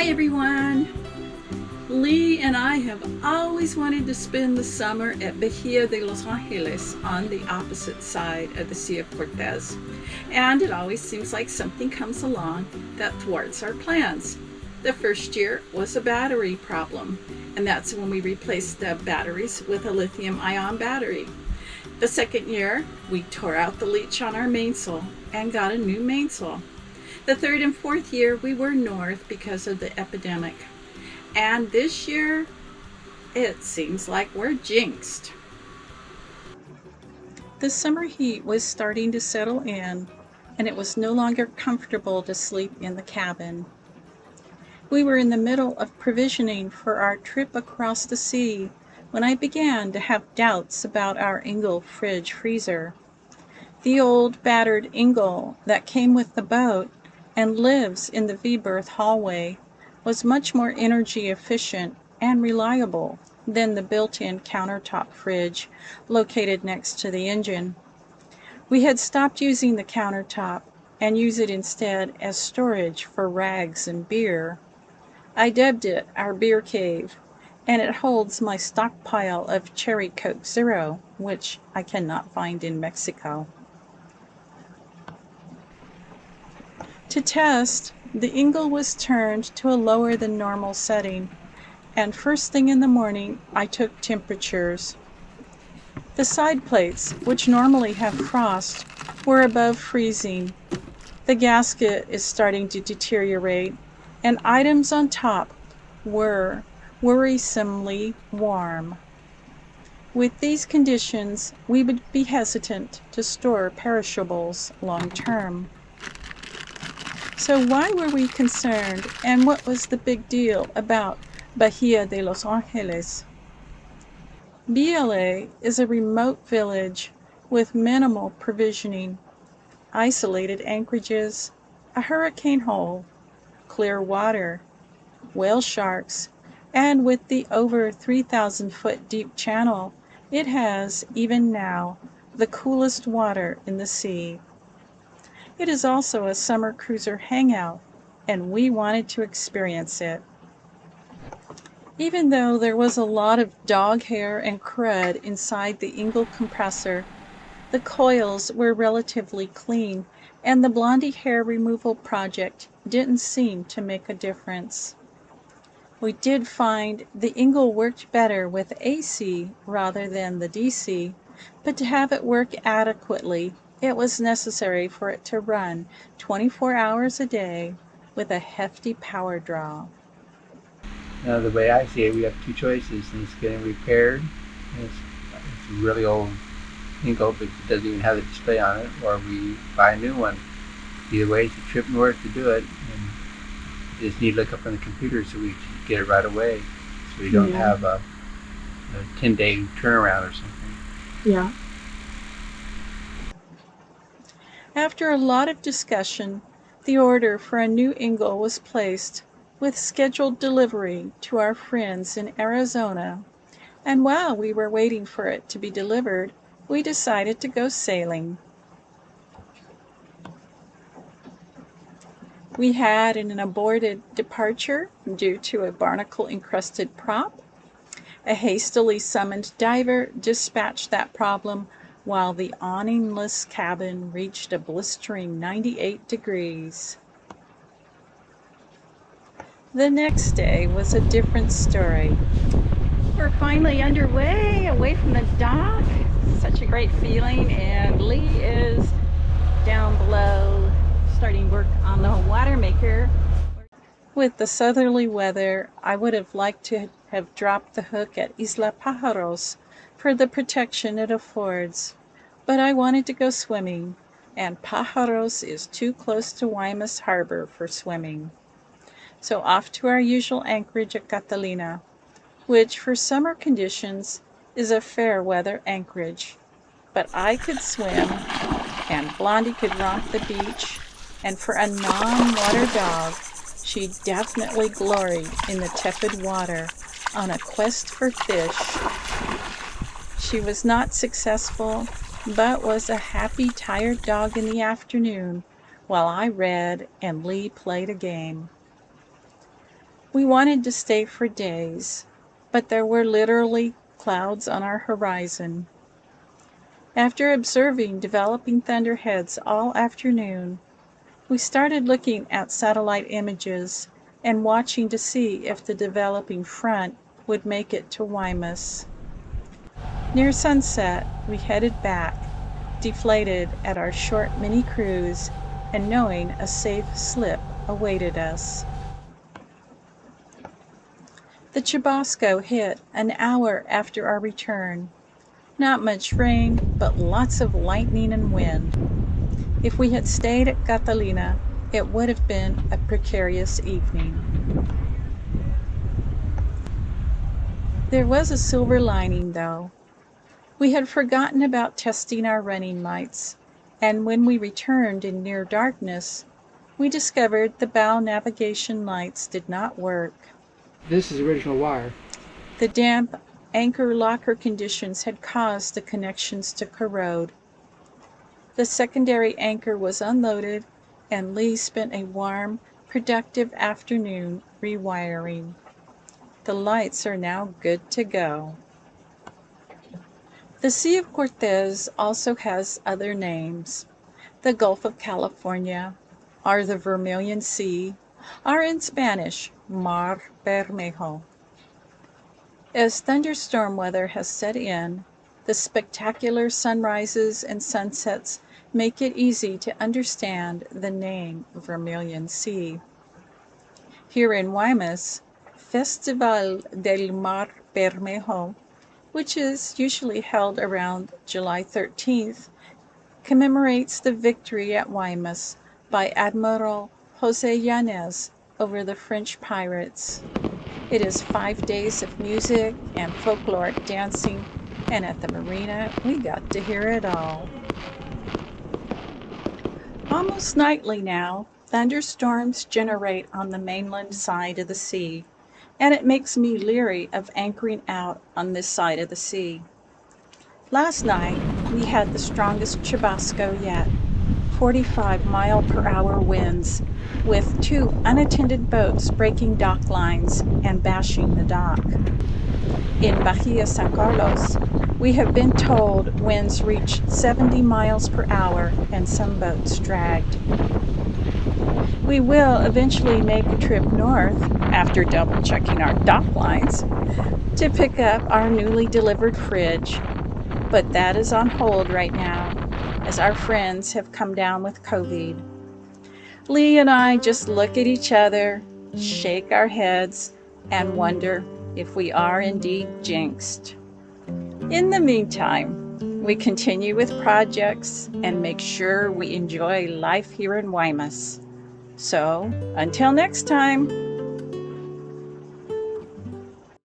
Hi everyone! Lee and I have always wanted to spend the summer at Bahia de Los Angeles on the opposite side of the Sea of Cortez. And it always seems like something comes along that thwarts our plans. The first year was a battery problem, and that's when we replaced the batteries with a lithium-ion battery. The second year, we tore out the leech on our mainsail and got a new mainsail. The third and fourth year, we were north because of the epidemic. And this year, it seems like we're jinxed. The summer heat was starting to settle in, and it was no longer comfortable to sleep in the cabin. We were in the middle of provisioning for our trip across the sea when I began to have doubts about our Engel fridge freezer. The old battered Engel that came with the boat and lives in the V-berth hallway was much more energy efficient and reliable than the built-in countertop fridge located next to the engine. We had stopped using the countertop and use it instead as storage for rags and beer. I dubbed it our beer cave, and it holds my stockpile of Cherry Coke Zero, which I cannot find in Mexico. To test, the Engel was turned to a lower than normal setting, and first thing in the morning I took temperatures. The side plates, which normally have frost, were above freezing. The gasket is starting to deteriorate, and items on top were worrisomely warm. With these conditions, we would be hesitant to store perishables long term. So why were we concerned, and what was the big deal about Bahia de Los Angeles? BLA is a remote village with minimal provisioning, isolated anchorages, a hurricane hole, clear water, whale sharks, and with the over 3,000-foot deep channel, it has, even now, the coolest water in the sea. It is also a summer cruiser hangout, and we wanted to experience it. Even though there was a lot of dog hair and crud inside the Engel compressor, the coils were relatively clean, and the blondie hair removal project didn't seem to make a difference. We did find the Engel worked better with AC rather than the DC, but to have it work adequately, it was necessary for it to run 24 hours a day with a hefty power draw. Now, the way I see it, we have two choices, and it's getting repaired. It's a really old Engel, but it doesn't even have the display on it, or we buy a new one. Either way, it's a trip north to do it, and you just need to look up on the computer so we can get it right away, so we don't have a 10-day turnaround or something. Yeah. After a lot of discussion, the order for a new Engel was placed with scheduled delivery to our friends in Arizona, and while we were waiting for it to be delivered, we decided to go sailing. We had an aborted departure due to a barnacle-encrusted prop. A hastily summoned diver dispatched that problem while the awningless cabin reached a blistering 98 degrees. The next day was a different story. We're finally underway, away from the dock. Such a great feeling, and Lee is down below starting work on the water maker. With the southerly weather, I would have liked to have dropped the hook at Isla Pájaros for the protection it affords, but I wanted to go swimming, and Pájaros is too close to Guaymas Harbor for swimming. So off to our usual anchorage at Catalina, which for summer conditions is a fair weather anchorage. But I could swim, and Blondie could romp the beach, and for a non-water dog, she definitely gloried in the tepid water on a quest for fish. She was not successful, but was a happy, tired dog in the afternoon while I read and Lee played a game. We wanted to stay for days, but there were literally clouds on our horizon. After observing developing thunderheads all afternoon, we started looking at satellite images and watching to see if the developing front would make it to Guaymas. Near sunset, we headed back, deflated at our short mini cruise and knowing a safe slip awaited us. The Chubasco hit an hour after our return. Not much rain, but lots of lightning and wind. If we had stayed at Catalina, it would have been a precarious evening. There was a silver lining, though. We had forgotten about testing our running lights, and when we returned in near darkness, we discovered the bow navigation lights did not work. This is original wire. The damp anchor locker conditions had caused the connections to corrode. The secondary anchor was unloaded, and Lee spent a warm, productive afternoon rewiring. The lights are now good to go. The Sea of Cortez also has other names. The Gulf of California, or the Vermilion Sea, or in Spanish, Mar Bermejo. As thunderstorm weather has set in, the spectacular sunrises and sunsets make it easy to understand the name Vermilion Sea. Here in Guaymas, Festival del Mar Bermejo, which is usually held around July 13th, commemorates the victory at Guaymas by Admiral José Yanez over the French pirates. It is 5 days of music and folkloric dancing, and at the marina we got to hear it all. Almost nightly now, thunderstorms generate on the mainland side of the sea, and it makes me leery of anchoring out on this side of the sea. Last night, we had the strongest chubasco yet, 45-mile-per-hour winds, with 2 unattended boats breaking dock lines and bashing the dock. In Bahia, San Carlos, we have been told winds reach 70 miles per hour and some boats dragged. We will eventually make a trip north, after double-checking our dock lines, to pick up our newly delivered fridge, but that is on hold right now, as our friends have come down with COVID. Lee and I just look at each other, shake our heads, and wonder if we are indeed jinxed. In the meantime, we continue with projects and make sure we enjoy life here in Guaymas. So, until next time.